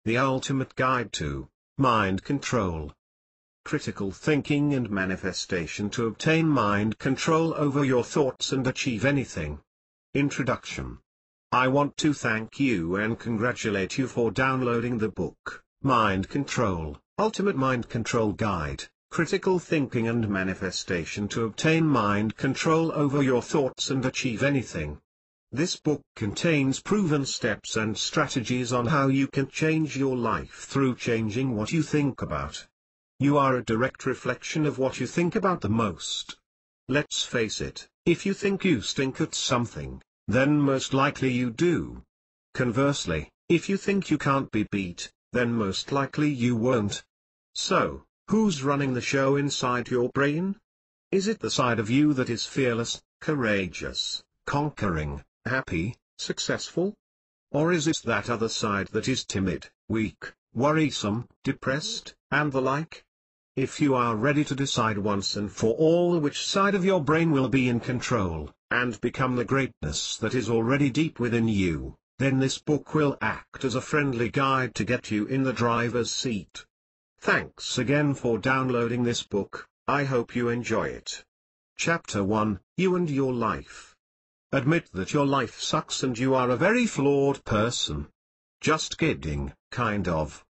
the ultimate guide to mind control. Critical thinking and manifestation to obtain mind control over your thoughts and achieve anything. Introduction. I want to thank you and congratulate you for downloading the book, Mind Control, Ultimate Mind Control Guide, Critical Thinking and Manifestation to obtain mind control over your thoughts and achieve anything. This book contains proven steps and strategies on how you can change your life through changing what you think about. You are a direct reflection of what you think about the most. Let's face it, if you think you stink at something, then most likely you do. Conversely, if you think you can't be beat, then most likely you won't. So, who's running the show inside your brain? Is it the side of you that is fearless, courageous, conquering, happy, successful? Or is it that other side that is timid, weak, worrisome, depressed, and the like? If you are ready to decide once and for all which side of your brain will be in control, and become the greatness that is already deep within you, then this book will act as a friendly guide to get you in the driver's seat. Thanks again for downloading this book, I hope you enjoy it. Chapter 1, You and Your Life. Admit that your life sucks and you are a very flawed person. Just kidding, kind of.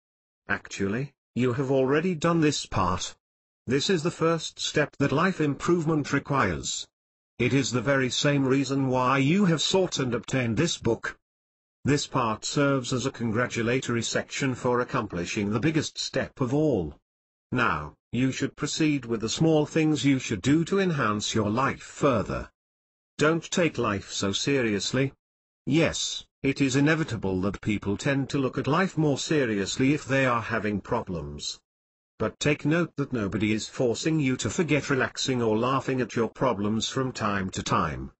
Actually, you have already done this part. This is the first step that life improvement requires. It is the very same reason why you have sought and obtained this book. This part serves as a congratulatory section for accomplishing the biggest step of all. Now, you should proceed with the small things you should do to enhance your life further. Don't take life so seriously. Yes, it is inevitable that people tend to look at life more seriously if they are having problems. But take note that nobody is forcing you to forget relaxing or laughing at your problems from time to time.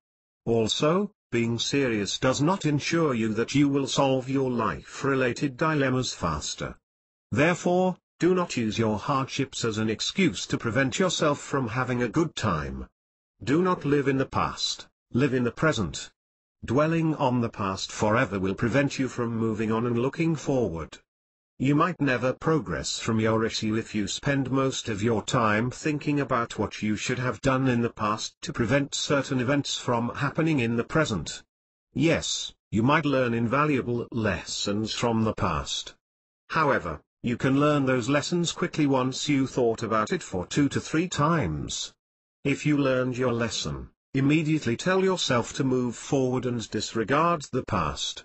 Also, being serious does not ensure you that you will solve your life-related dilemmas faster. Therefore, do not use your hardships as an excuse to prevent yourself from having a good time. Do not live in the past, live in the present. Dwelling on the past forever will prevent you from moving on and looking forward. You might never progress from your issue if you spend most of your time thinking about what you should have done in the past to prevent certain events from happening in the present. Yes, you might learn invaluable lessons from the past. However, you can learn those lessons quickly once you thought about it for 2 to 3 times. If you learned your lesson, immediately tell yourself to move forward and disregard the past.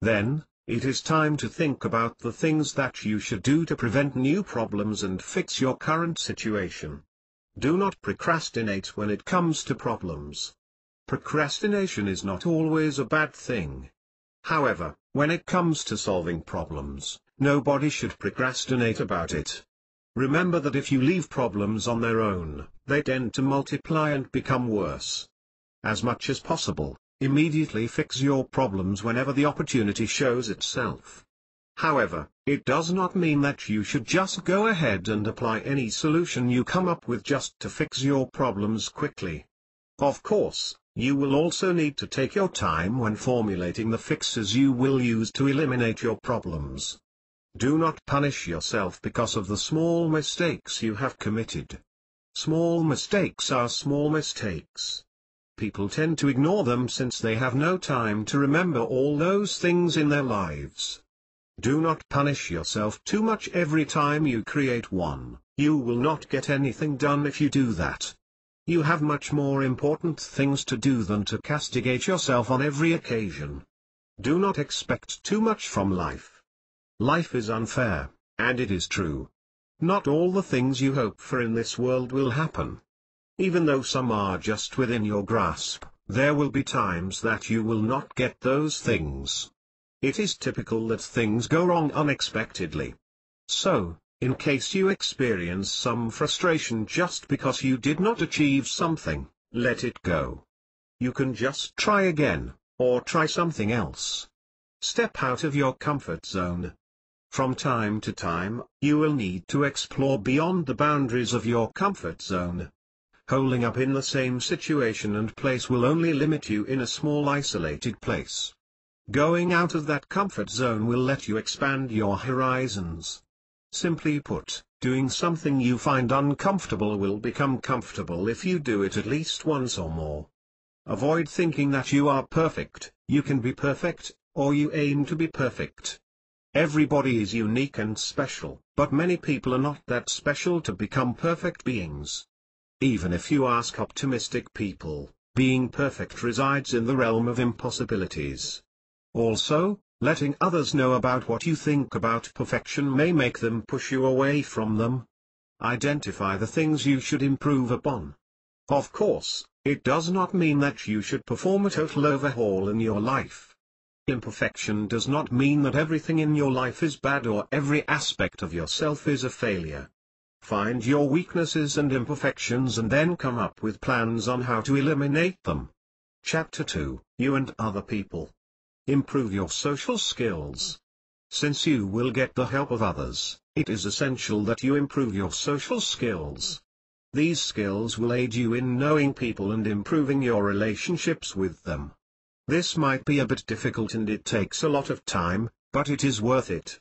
Then, it is time to think about the things that you should do to prevent new problems and fix your current situation. Do not procrastinate when it comes to problems. Procrastination is not always a bad thing. However, when it comes to solving problems, nobody should procrastinate about it. Remember that if you leave problems on their own, they tend to multiply and become worse. As much as possible, immediately fix your problems whenever the opportunity shows itself. However, it does not mean that you should just go ahead and apply any solution you come up with just to fix your problems quickly. Of course, you will also need to take your time when formulating the fixes you will use to eliminate your problems. Do not punish yourself because of the small mistakes you have committed. Small mistakes are small mistakes. People tend to ignore them since they have no time to remember all those things in their lives. Do not punish yourself too much every time you create one. You will not get anything done if you do that. You have much more important things to do than to castigate yourself on every occasion. Do not expect too much from life. Life is unfair, and it is true. Not all the things you hope for in this world will happen. Even though some are just within your grasp, there will be times that you will not get those things. It is typical that things go wrong unexpectedly. So, in case you experience some frustration just because you did not achieve something, let it go. You can just try again, or try something else. Step out of your comfort zone. From time to time, you will need to explore beyond the boundaries of your comfort zone. Holding up in the same situation and place will only limit you in a small isolated place. Going out of that comfort zone will let you expand your horizons. Simply put, doing something you find uncomfortable will become comfortable if you do it at least once or more. Avoid thinking that you are perfect, you can be perfect, or you aim to be perfect. Everybody is unique and special, but many people are not that special to become perfect beings. Even if you ask optimistic people, being perfect resides in the realm of impossibilities. Also, letting others know about what you think about perfection may make them push you away from them. Identify the things you should improve upon. Of course, it does not mean that you should perform a total overhaul in your life. Imperfection does not mean that everything in your life is bad or every aspect of yourself is a failure. Find your weaknesses and imperfections and then come up with plans on how to eliminate them. Chapter 2: You and Other People. Improve your social skills. Since you will get the help of others, it is essential that you improve your social skills. These skills will aid you in knowing people and improving your relationships with them. This might be a bit difficult and it takes a lot of time, but it is worth it.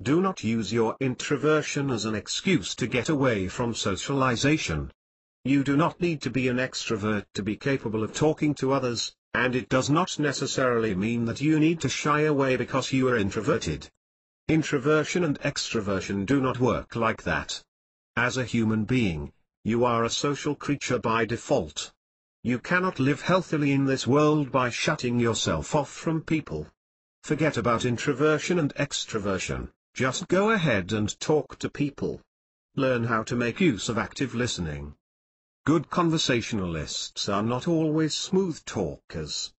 Do not use your introversion as an excuse to get away from socialization. You do not need to be an extrovert to be capable of talking to others, and it does not necessarily mean that you need to shy away because you are introverted. Introversion and extroversion do not work like that. As a human being, you are a social creature by default. You cannot live healthily in this world by shutting yourself off from people. Forget about introversion and extroversion, just go ahead and talk to people. Learn how to make use of active listening. Good conversationalists are not always smooth talkers.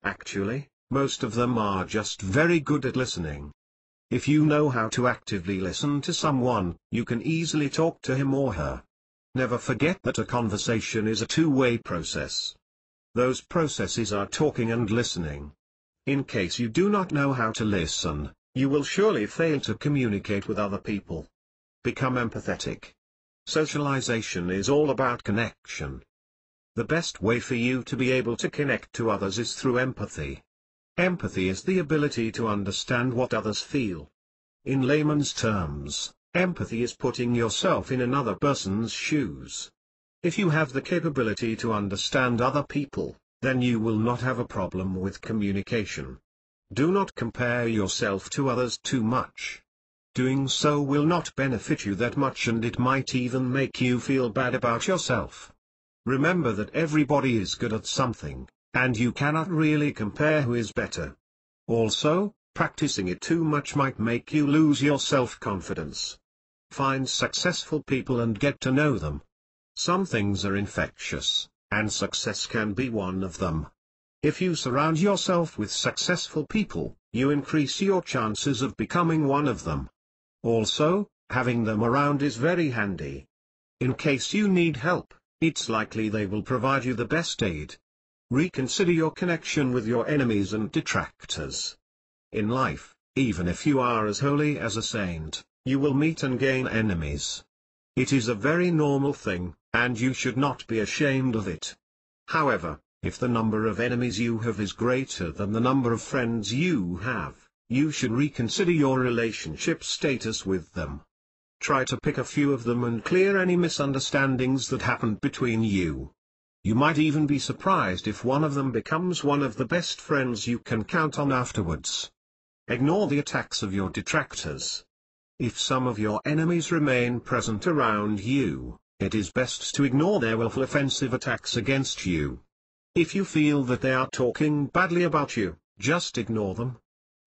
Actually, most of them are just very good at listening. If you know how to actively listen to someone, you can easily talk to him or her. Never forget that a conversation is a two-way process. Those processes are talking and listening. In case you do not know how to listen, you will surely fail to communicate with other people. Become empathetic. Socialization is all about connection. The best way for you to be able to connect to others is through empathy. Empathy is the ability to understand what others feel. In layman's terms, empathy is putting yourself in another person's shoes. If you have the capability to understand other people, then you will not have a problem with communication. Do not compare yourself to others too much. Doing so will not benefit you that much and it might even make you feel bad about yourself. Remember that everybody is good at something, and you cannot really compare who is better. Also, practicing it too much might make you lose your self-confidence. Find successful people and get to know them. Some things are infectious, and success can be one of them. If you surround yourself with successful people, you increase your chances of becoming one of them. Also, having them around is very handy. In case you need help, it's likely they will provide you the best aid. Reconsider your connection with your enemies and detractors. In life, even if you are as holy as a saint, you will meet and gain enemies. It is a very normal thing, and you should not be ashamed of it. However, if the number of enemies you have is greater than the number of friends you have, you should reconsider your relationship status with them. Try to pick a few of them and clear any misunderstandings that happened between you. You might even be surprised if one of them becomes one of the best friends you can count on afterwards. Ignore the attacks of your detractors. If some of your enemies remain present around you, it is best to ignore their willful offensive attacks against you. If you feel that they are talking badly about you, just ignore them.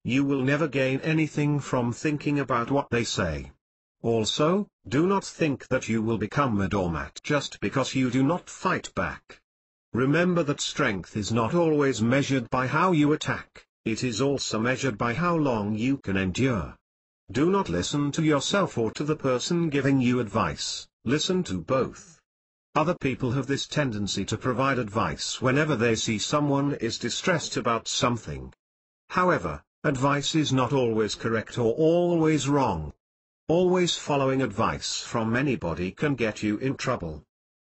You will never gain anything from thinking about what they say. Also, do not think that you will become a doormat just because you do not fight back. Remember that strength is not always measured by how you attack, it is also measured by how long you can endure. Do not listen to yourself or to the person giving you advice, listen to both. Other people have this tendency to provide advice whenever they see someone is distressed about something. However, advice is not always correct or always wrong. Always following advice from anybody can get you in trouble.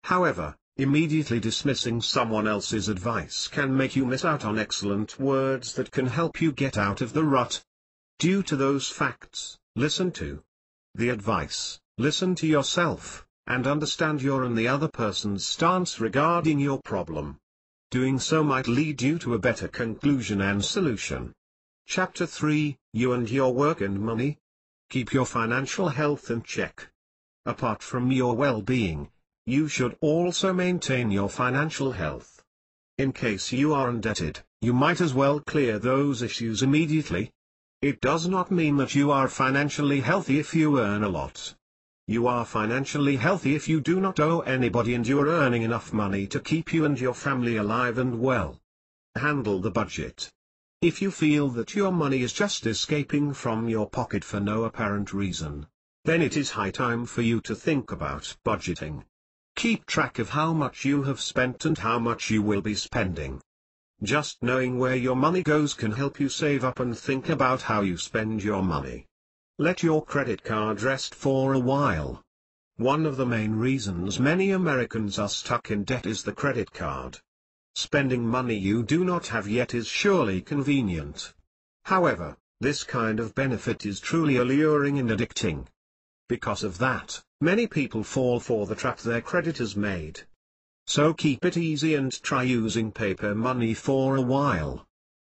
However, Immediately dismissing someone else's advice can make you miss out on excellent words that can help you get out of the rut. Due to those facts, listen to the advice, listen to yourself, and understand your and the other person's stance regarding your problem. Doing so might lead you to a better conclusion and solution. Chapter 3, You and Your Work and Money. Keep your financial health in check. Apart from your well-being, you should also maintain your financial health. In case you are indebted, you might as well clear those issues immediately. It does not mean that you are financially healthy if you earn a lot. You are financially healthy if you do not owe anybody and you are earning enough money to keep you and your family alive and well. Handle the budget. If you feel that your money is just escaping from your pocket for no apparent reason, then it is high time for you to think about budgeting. Keep track of how much you have spent and how much you will be spending. Just knowing where your money goes can help you save up and think about how you spend your money. Let your credit card rest for a while. One of the main reasons many Americans are stuck in debt is the credit card. Spending money you do not have yet is surely convenient. However, this kind of benefit is truly alluring and addicting. Because of that, many people fall for the trap their creditors made. So keep it easy and try using paper money for a while.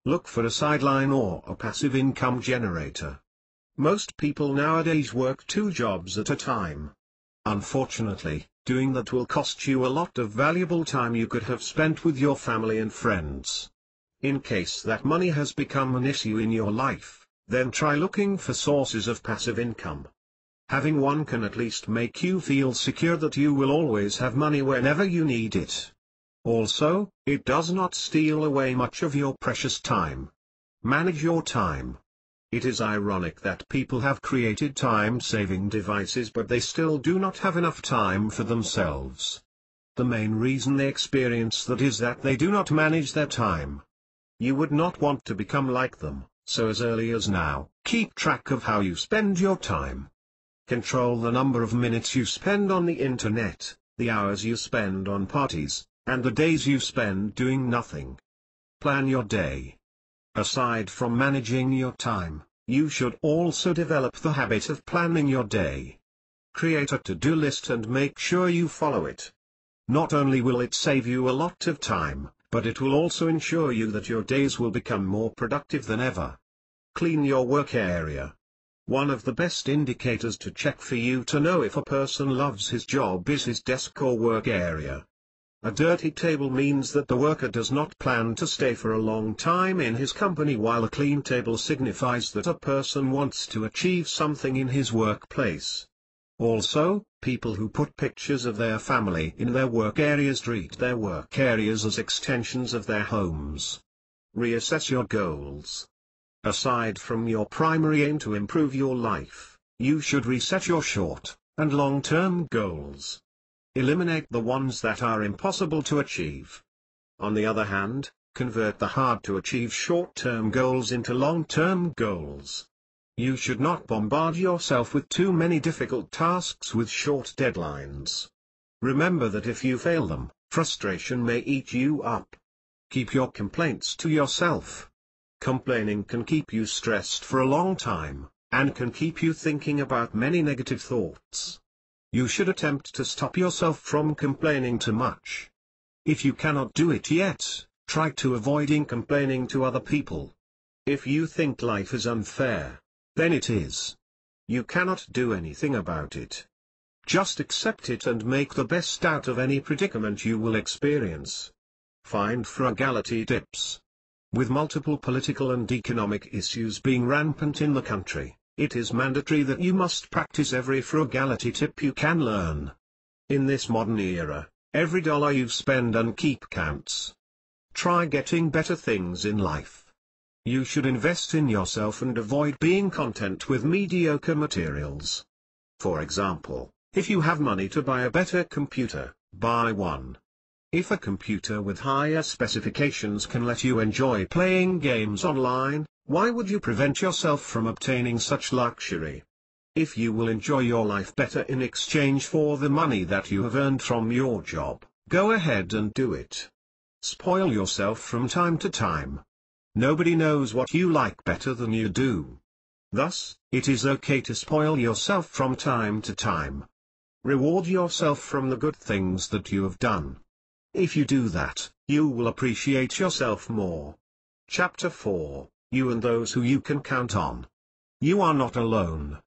Look for a sideline or a passive income generator. Most people nowadays work 2 jobs at a time. Unfortunately, doing that will cost you a lot of valuable time you could have spent with your family and friends. In case that money has become an issue in your life, then try looking for sources of passive income. Having one can at least make you feel secure that you will always have money whenever you need it. Also, it does not steal away much of your precious time. Manage your time. It is ironic that people have created time-saving devices but they still do not have enough time for themselves. The main reason they experience that is that they do not manage their time. You would not want to become like them, so as early as now, keep track of how you spend your time. Control the number of minutes you spend on the internet, the hours you spend on parties, and the days you spend doing nothing. Plan your day. Aside from managing your time, you should also develop the habit of planning your day. Create a to-do list and make sure you follow it. Not only will it save you a lot of time, but it will also ensure you that your days will become more productive than ever. Clean your work area. One of the best indicators to check for you to know if a person loves his job is his desk or work area. A dirty table means that the worker does not plan to stay for a long time in his company, while a clean table signifies that a person wants to achieve something in his workplace. Also, people who put pictures of their family in their work areas treat their work areas as extensions of their homes. Reassess your goals. Aside from your primary aim to improve your life, you should reset your short and long-term goals. Eliminate the ones that are impossible to achieve. On the other hand, convert the hard-to-achieve short-term goals into long-term goals. You should not bombard yourself with too many difficult tasks with short deadlines. Remember that if you fail them, frustration may eat you up. Keep your complaints to yourself. Complaining can keep you stressed for a long time, and can keep you thinking about many negative thoughts. You should attempt to stop yourself from complaining too much. If you cannot do it yet, try to avoiding complaining to other people. If you think life is unfair, then it is. You cannot do anything about it. Just accept it and make the best out of any predicament you will experience. Find frugality tips. With multiple political and economic issues being rampant in the country, it is mandatory that you must practice every frugality tip you can learn. In this modern era, every dollar you spend and keep counts. Try getting better things in life. You should invest in yourself and avoid being content with mediocre materials. For example, if you have money to buy a better computer, buy one. If a computer with higher specifications can let you enjoy playing games online, why would you prevent yourself from obtaining such luxury? If you will enjoy your life better in exchange for the money that you have earned from your job, Go ahead and do it. Spoil yourself from time to time. Nobody knows what you like better than you do. Thus, it is okay to spoil yourself from time to time. Reward yourself from the good things that you have done. If you do that, you will appreciate yourself more. Chapter 4, You and Those Who You Can Count On. You are not alone.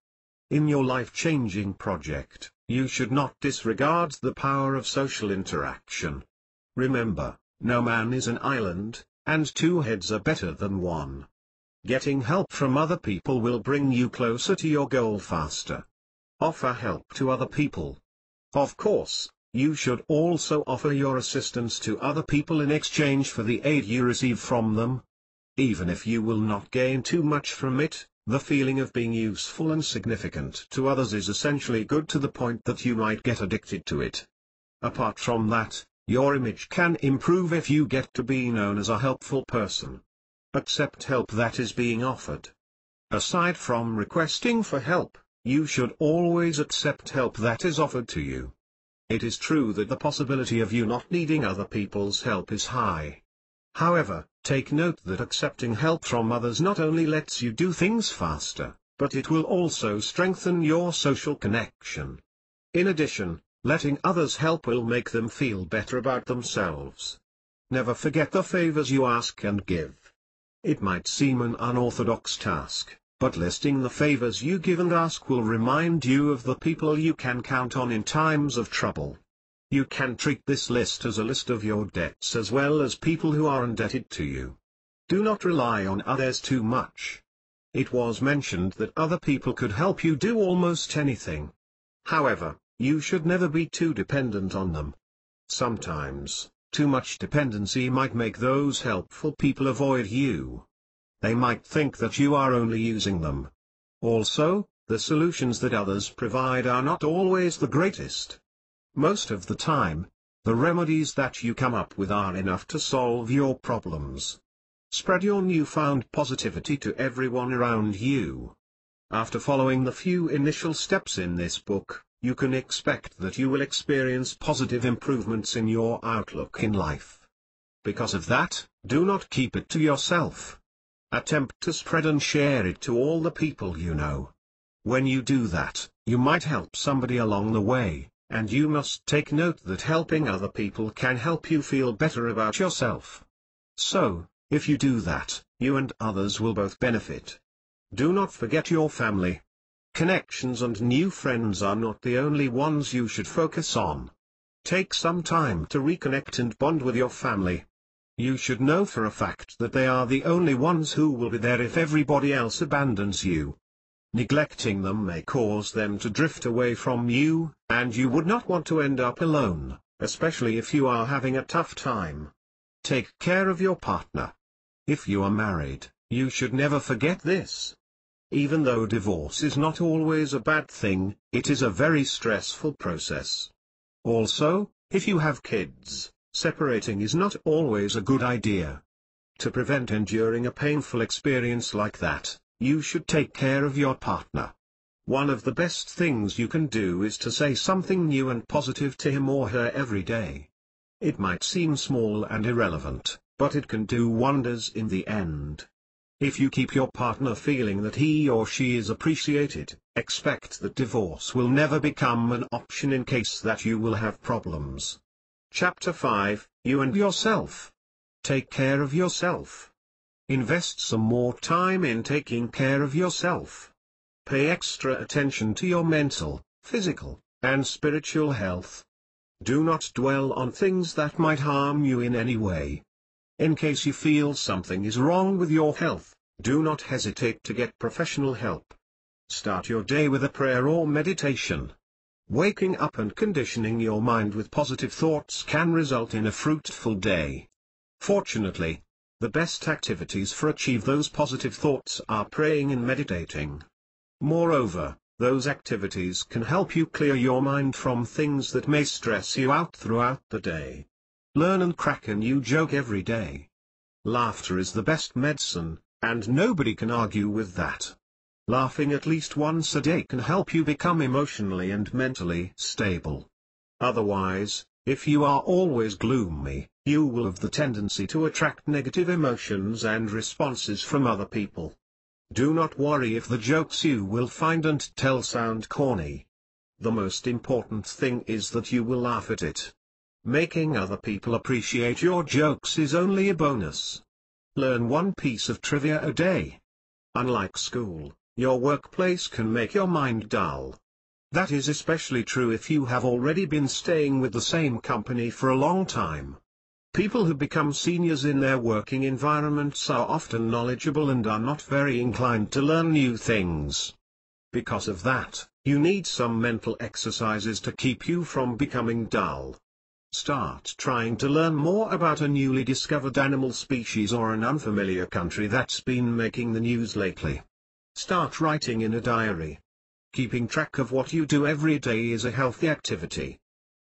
In your life-changing project, you should not disregard the power of social interaction. Remember, no man is an island, and two heads are better than one. Getting help from other people will bring you closer to your goal faster. Offer help to other people. Of course, you should also offer your assistance to other people in exchange for the aid you receive from them. Even if you will not gain too much from it, the feeling of being useful and significant to others is essentially good to the point that you might get addicted to it. Apart from that, your image can improve if you get to be known as a helpful person. Accept help that is being offered. Aside from requesting for help, you should always accept help that is offered to you. It is true that the possibility of you not needing other people's help is high. However, take note that accepting help from others not only lets you do things faster, but it will also strengthen your social connection. In addition, letting others help will make them feel better about themselves. Never forget the favors you ask and give. It might seem an unorthodox task, but listing the favors you give and ask will remind you of the people you can count on in times of trouble. You can treat this list as a list of your debts as well as people who are indebted to you. Do not rely on others too much. It was mentioned that other people could help you do almost anything. However, you should never be too dependent on them. Sometimes, too much dependency might make those helpful people avoid you. They might think that you are only using them. Also, the solutions that others provide are not always the greatest. Most of the time, the remedies that you come up with are enough to solve your problems. Spread your newfound positivity to everyone around you. After following the few initial steps in this book, you can expect that you will experience positive improvements in your outlook in life. Because of that, do not keep it to yourself. Attempt to spread and share it to all the people you know. When you do that, you might help somebody along the way, and you must take note that helping other people can help you feel better about yourself. So, if you do that, you and others will both benefit. Do not forget your family. Connections and new friends are not the only ones you should focus on. Take some time to reconnect and bond with your family. You should know for a fact that they are the only ones who will be there if everybody else abandons you. Neglecting them may cause them to drift away from you, and you would not want to end up alone, especially if you are having a tough time. Take care of your partner. If you are married, you should never forget this. Even though divorce is not always a bad thing, it is a very stressful process. Also, if you have kids, separating is not always a good idea. To prevent enduring a painful experience like that, you should take care of your partner. One of the best things you can do is to say something new and positive to him or her every day. It might seem small and irrelevant, but it can do wonders in the end. If you keep your partner feeling that he or she is appreciated, expect that divorce will never become an option in case that you will have problems. Chapter 5, You and Yourself. Take care of yourself. Invest some more time in taking care of yourself. Pay extra attention to your mental, physical, and spiritual health. Do not dwell on things that might harm you in any way. In case you feel something is wrong with your health, do not hesitate to get professional help. Start your day with a prayer or meditation. Waking up and conditioning your mind with positive thoughts can result in a fruitful day. Fortunately, the best activities for achieve those positive thoughts are praying and meditating. Moreover, those activities can help you clear your mind from things that may stress you out throughout the day. Learn and crack a new joke every day. Laughter is the best medicine, and nobody can argue with that. Laughing at least once a day can help you become emotionally and mentally stable. Otherwise, If you are always gloomy, you will have the tendency to attract negative emotions and responses from other people. Do not worry if the jokes you will find and tell sound corny. The most important thing is that you will laugh at it. Making other people appreciate your jokes is only a bonus. Learn one piece of trivia a day. Unlike school, your workplace can make your mind dull. That is especially true if you have already been staying with the same company for a long time. People who become seniors in their working environments are often knowledgeable and are not very inclined to learn new things. Because of that, you need some mental exercises to keep you from becoming dull. Start trying to learn more about a newly discovered animal species or an unfamiliar country that's been making the news lately. Start writing in a diary. Keeping track of what you do every day is a healthy activity.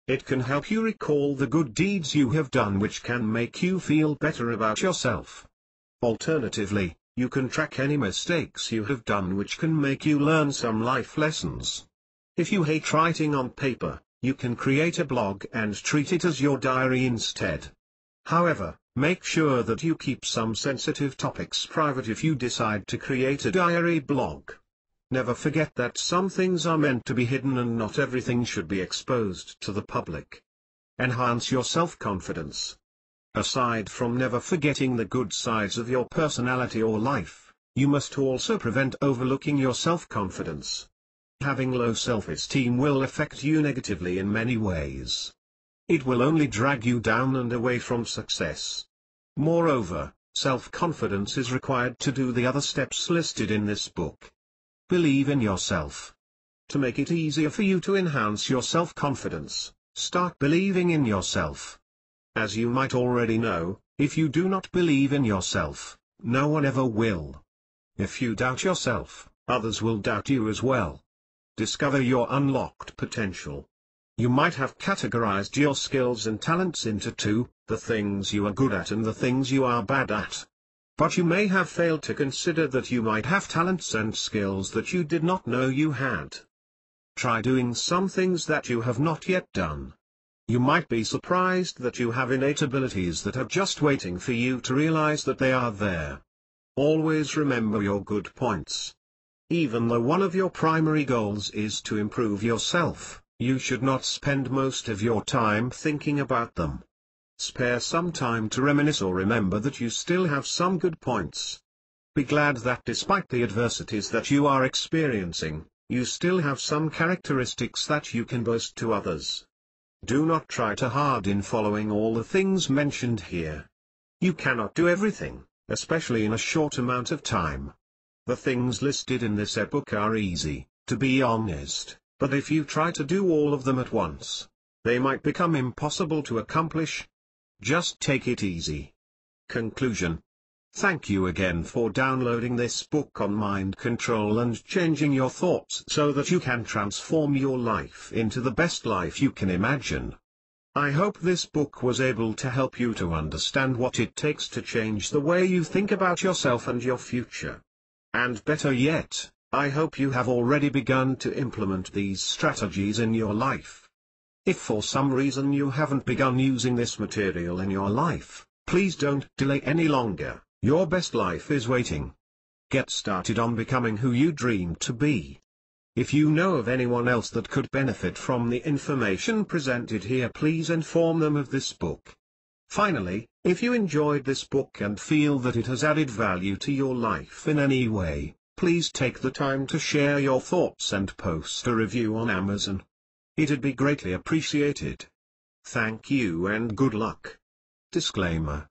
It can help you recall the good deeds you have done, which can make you feel better about yourself. Alternatively, you can track any mistakes you have done, which can make you learn some life lessons. If you hate writing on paper, you can create a blog and treat it as your diary instead. However, make sure that you keep some sensitive topics private if you decide to create a diary blog. Never forget that some things are meant to be hidden and not everything should be exposed to the public. Enhance your self-confidence. Aside from never forgetting the good sides of your personality or life, you must also prevent overlooking your self-confidence. Having low self-esteem will affect you negatively in many ways. It will only drag you down and away from success. Moreover, self-confidence is required to do the other steps listed in this book. Believe in yourself. To make it easier for you to enhance your self-confidence, start believing in yourself. As you might already know, if you do not believe in yourself, no one ever will. If you doubt yourself, others will doubt you as well. Discover your unlocked potential. You might have categorized your skills and talents into two, the things you are good at and the things you are bad at. But you may have failed to consider that you might have talents and skills that you did not know you had. Try doing some things that you have not yet done. You might be surprised that you have innate abilities that are just waiting for you to realize that they are there. Always remember your good points. Even though one of your primary goals is to improve yourself, you should not spend most of your time thinking about them. Spare some time to reminisce or remember that you still have some good points. Be glad that despite the adversities that you are experiencing, you still have some characteristics that you can boast to others. Do not try too hard in following all the things mentioned here. You cannot do everything, especially in a short amount of time. The things listed in this ebook are easy, to be honest, but if you try to do all of them at once, they might become impossible to accomplish. Just take it easy. Conclusion. Thank you again for downloading this book on mind control and changing your thoughts so that you can transform your life into the best life you can imagine. I hope this book was able to help you to understand what it takes to change the way you think about yourself and your future. And better yet, I hope you have already begun to implement these strategies in your life. If for some reason you haven't begun using this material in your life, please don't delay any longer. Your best life is waiting. Get started on becoming who you dream to be. If you know of anyone else that could benefit from the information presented here, please inform them of this book. Finally, if you enjoyed this book and feel that it has added value to your life in any way, please take the time to share your thoughts and post a review on Amazon. It'd be greatly appreciated. Thank you and good luck. Disclaimer.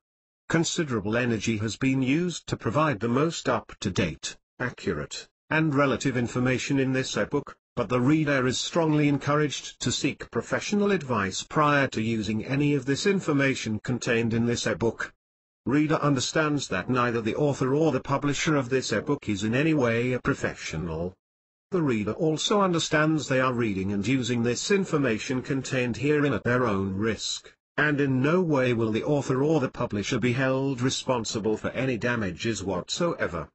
Considerable energy has been used to provide the most up-to-date, accurate, and relative information in this ebook, but the reader is strongly encouraged to seek professional advice prior to using any of this information contained in this ebook. Reader understands that neither the author or the publisher of this ebook is in any way a professional. The reader also understands they are reading and using this information contained herein at their own risk, and in no way will the author or the publisher be held responsible for any damages whatsoever.